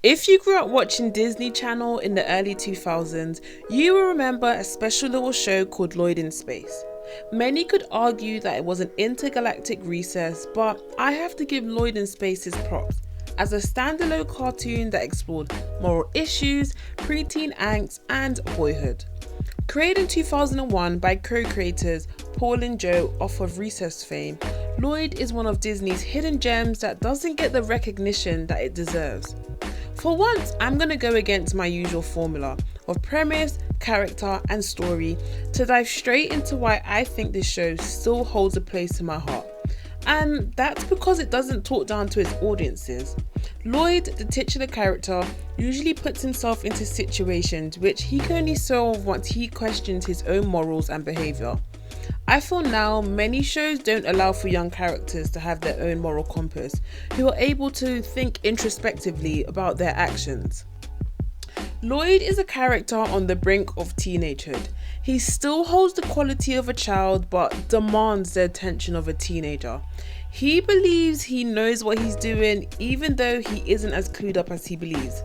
If you grew up watching Disney Channel in the early 2000s, you will remember a special little show called Lloyd in Space. Many could argue that it was an intergalactic recess, but I have to give Lloyd in Space his props as a standalone cartoon that explored moral issues, preteen angst, and boyhood. Created in 2001 by co-creators Paul and Joe off of Recess fame, Lloyd is one of Disney's hidden gems that doesn't get the recognition that it deserves. For once, I'm going to go against my usual formula of premise, character, and story to dive straight into why I think this show still holds a place in my heart. And that's because it doesn't talk down to its audiences. Lloyd, the titular character, usually puts himself into situations which he can only solve once he questions his own morals and behaviour. I feel now many shows don't allow for young characters to have their own moral compass, who are able to think introspectively about their actions. Lloyd is a character on the brink of teenagehood. He still holds the quality of a child but demands the attention of a teenager. He believes he knows what he's doing even though he isn't as clued up as he believes.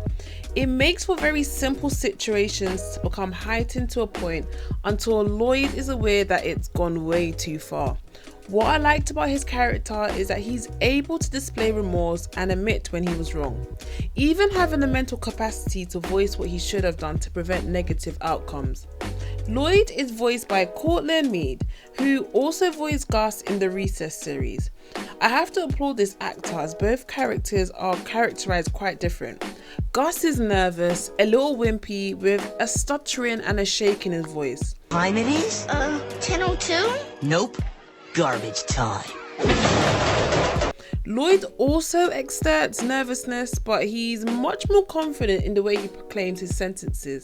It makes for very simple situations to become heightened to a point until Lloyd is aware that it's gone way too far. What I liked about his character is that he's able to display remorse and admit when he was wrong, even having the mental capacity to voice what he should have done to prevent negative outcomes. Lloyd is voiced by Courtland Mead, who also voiced Gus in the Recess series. I have to applaud this actor as both characters are characterized quite different. Gus is nervous, a little wimpy, with a stuttering and a shake in his voice. Time it is? 10:02? Nope. Garbage time. Lloyd also exerts nervousness, but he's much more confident in the way he proclaims his sentences,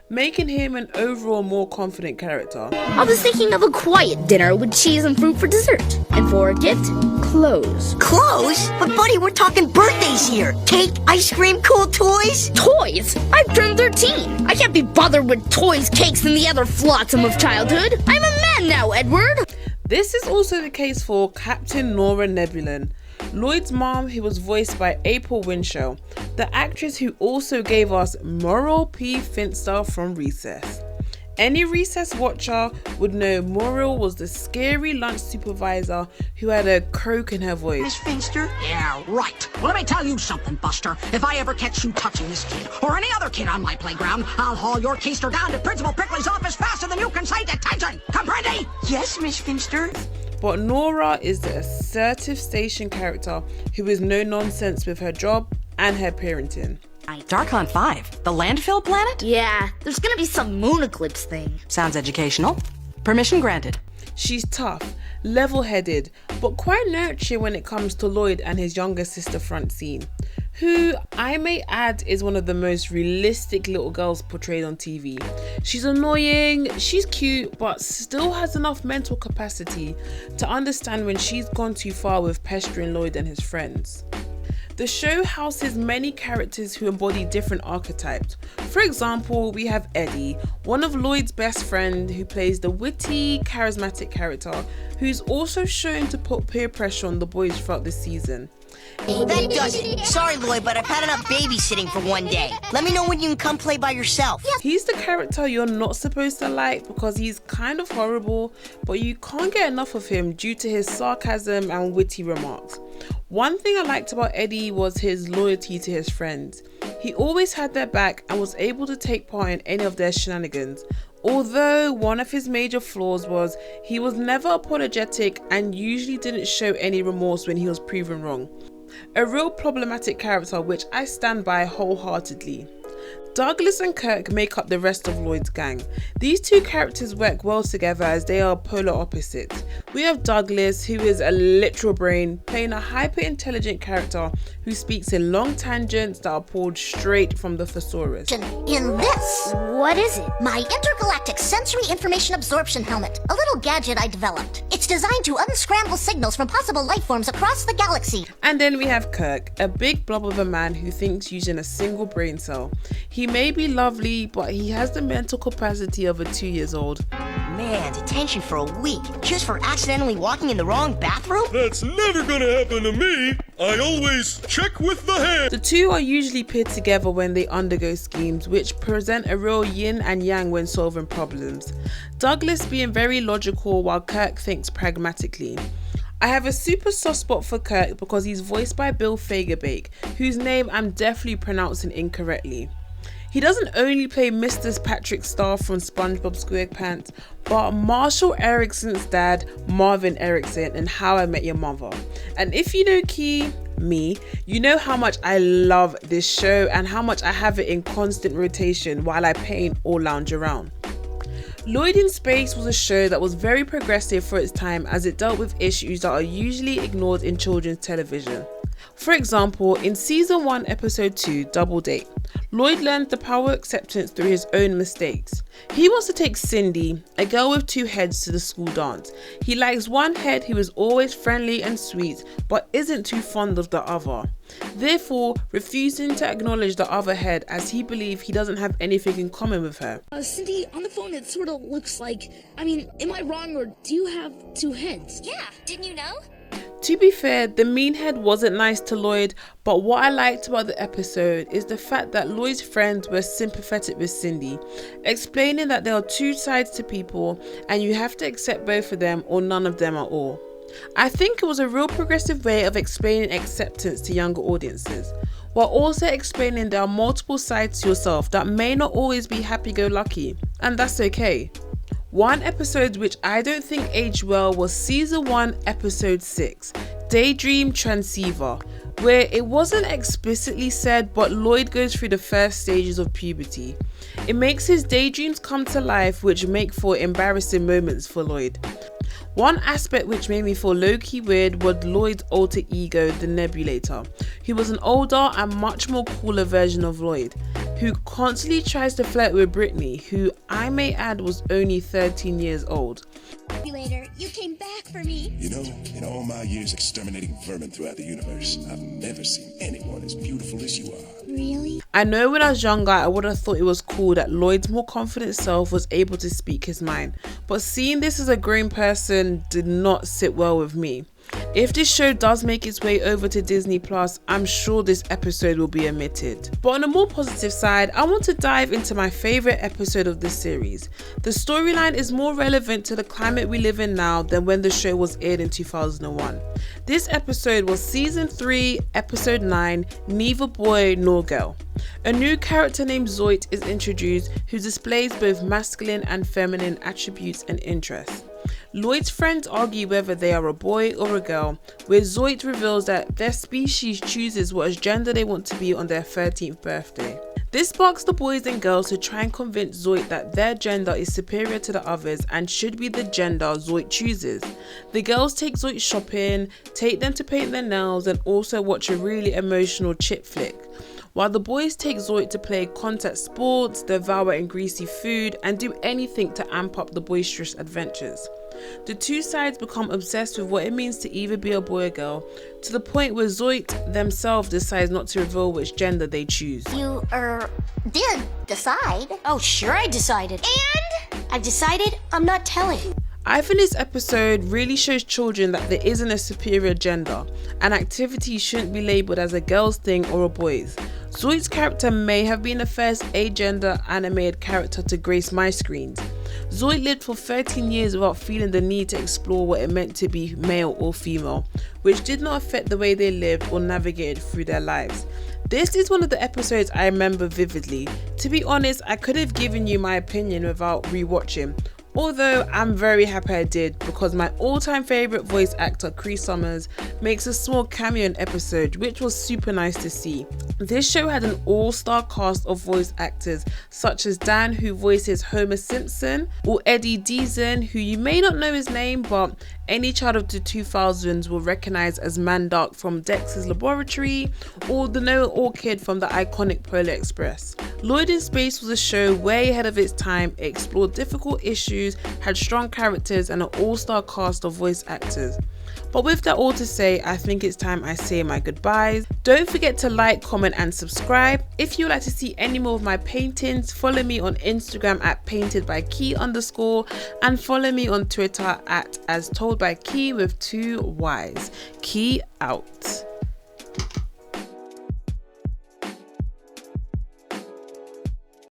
making him an overall more confident character. I was thinking of a quiet dinner with cheese and fruit for dessert. And for a gift, clothes. Clothes? But buddy, we're talking birthdays here. Cake, ice cream, cool toys. Toys? I've turned 13. I can't be bothered with toys, cakes, and the other flotsam of childhood. I'm a man now, Edward. This is also the case for Captain Nora Nebulon, Lloyd's mom, who was voiced by April Winchell, the actress who also gave us Muriel P. Finster from Recess. Any Recess watcher would know Muriel was the scary lunch supervisor who had a croak in her voice. Miss Finster? Yeah, right. Well, let me tell you something, Buster. If I ever catch you touching this kid, or any other kid on my playground, I'll haul your keister down to Principal Prickly's office faster than you can say detention. Comprende? Yes, Miss Finster. But Nora is the assertive station character who is no nonsense with her job and her parenting. Darkon 5, the landfill planet? Yeah, there's gonna be some moon eclipse thing. Sounds educational. Permission granted. She's tough, level-headed, but quite nurturing when it comes to Lloyd and his younger sister Francine, who I may add is one of the most realistic little girls portrayed on TV. She's annoying, she's cute, but still has enough mental capacity to understand when she's gone too far with pestering Lloyd and his friends. The show houses many characters who embody different archetypes. For example, we have Eddie, one of Lloyd's best friend who plays the witty, charismatic character who's also shown to put peer pressure on the boys throughout the season. That does it. Sorry, Lloyd, but I've had enough babysitting for one day. Let me know when you can come play by yourself. He's the character you're not supposed to like because he's kind of horrible, but you can't get enough of him due to his sarcasm and witty remarks. One thing I liked about Eddie was his loyalty to his friends. He always had their back and was able to take part in any of their shenanigans. Although one of his major flaws was he was never apologetic and usually didn't show any remorse when he was proven wrong. A real problematic character which I stand by wholeheartedly. Douglas and Kirk make up the rest of Lloyd's gang. These two characters work well together as they are polar opposites. We have Douglas, who is a literal brain, playing a hyper-intelligent character who speaks in long tangents that are pulled straight from the thesaurus. In this, What is it? my intergalactic sensory information absorption helmet, a little gadget I developed. It's designed to unscramble signals from possible life forms across the galaxy. And then we have Kirk, a big blob of a man who thinks using a single brain cell. He may be lovely, but he has the mental capacity of a 2-year-old. man, detention for a week, just for accidentally walking in the wrong bathroom? That's never gonna happen to me. I always check with the head. The two are usually paired together when they undergo schemes, which present a real yin and yang when solving problems. Douglas being very logical while Kirk thinks pragmatically. I have a super soft spot for Kirk because he's voiced by Bill Fagerbakke, whose name I'm definitely pronouncing incorrectly. He doesn't only play Mr. Patrick Star from SpongeBob SquarePants, but Marshall Erickson's dad, Marvin Erickson, in How I Met Your Mother. And if you know me, you know how much I love this show and how much I have it in constant rotation while I paint or lounge around. Lloyd in Space was a show that was very progressive for its time as it dealt with issues that are usually ignored in children's television. For example, in season 1 episode 2, Double Date, Lloyd learns the power of acceptance through his own mistakes. He wants to take Cindy, a girl with 2 heads, to the school dance. He likes one head who is always friendly and sweet but isn't too fond of the other, therefore refusing to acknowledge the other head as he believes he doesn't have anything in common with her. Cindy, on the phone it sort of looks like, am I wrong or do you have 2 heads? Yeah, didn't you know? To be fair, the mean head wasn't nice to Lloyd, but what I liked about the episode is the fact that Lloyd's friends were sympathetic with Cindy, explaining that there are 2 sides to people and you have to accept both of them or none of them at all. I think it was a real progressive way of explaining acceptance to younger audiences, while also explaining there are multiple sides to yourself that may not always be happy-go-lucky, and that's okay. One episode which I don't think aged well was season 1 episode 6, Daydream Transceiver, where it wasn't explicitly said but Lloyd goes through the first stages of puberty. It makes his daydreams come to life, which make for embarrassing moments for Lloyd. One aspect which made me feel low-key weird was Lloyd's alter ego, the Nebulator, who was an older and much more cooler version of Lloyd, who constantly tries to flirt with Brittany, who I may add was only 13 years old. Later, you came back for me. You know, in all my years exterminating vermin throughout the universe, I've never seen anyone as beautiful as you are. Really? I know when I was younger I would have thought it was cool that Lloyd's more confident self was able to speak his mind, but seeing this as a grown person did not sit well with me. If this show does make its way over to Disney+, I'm sure this episode will be omitted. But on a more positive side, I want to dive into my favourite episode of this series. The storyline is more relevant to the climate we live in now than when the show was aired in 2001. This episode was season 3, episode 9, Neither Boy Nor Girl. A new character named Zoid is introduced who displays both masculine and feminine attributes and interests. Lloyd's friends argue whether they are a boy or a girl, where Zoid reveals that their species chooses what gender they want to be on their 13th birthday. This sparks the boys and girls to try and convince Zoid that their gender is superior to the others and should be the gender Zoid chooses. The girls take Zoid shopping, take them to paint their nails, and also watch a really emotional chip flick, while the boys take Zoid to play contact sports, devour and greasy food, and do anything to amp up the boisterous adventures. The 2 sides become obsessed with what it means to either be a boy or girl, to the point where Zoid themselves decides not to reveal which gender they choose. You, did decide. Oh, sure I decided. And? I've decided I'm not telling. I think this episode really shows children that there isn't a superior gender, and activities shouldn't be labelled as a girl's thing or a boy's. Zoid's character may have been the first agender animated character to grace my screens. Zoid lived for 13 years without feeling the need to explore what it meant to be male or female, which did not affect the way they lived or navigated through their lives. This is one of the episodes I remember vividly. To be honest, I could have given you my opinion without rewatching, although I'm very happy I did, because my all-time favourite voice actor Cree Summers makes a small cameo in episode, which was super nice to see. This show had an all-star cast of voice actors such as Dan, who voices Homer Simpson, or Eddie Deason, who you may not know his name, but any child of the 2000s will recognise as Mandark from Dexter's Laboratory, or the Noah Orchid from the iconic Polar Express. Lloyd in Space was a show way ahead of its time. It explored difficult issues, had strong characters, and an all-star cast of voice actors. But with that all to say, I think it's time I say my goodbyes. Don't forget to like, comment and subscribe. If you would like to see any more of my paintings, follow me on Instagram at paintedbykey_ and follow me on Twitter at as told by Key with 2 Ys. Key out.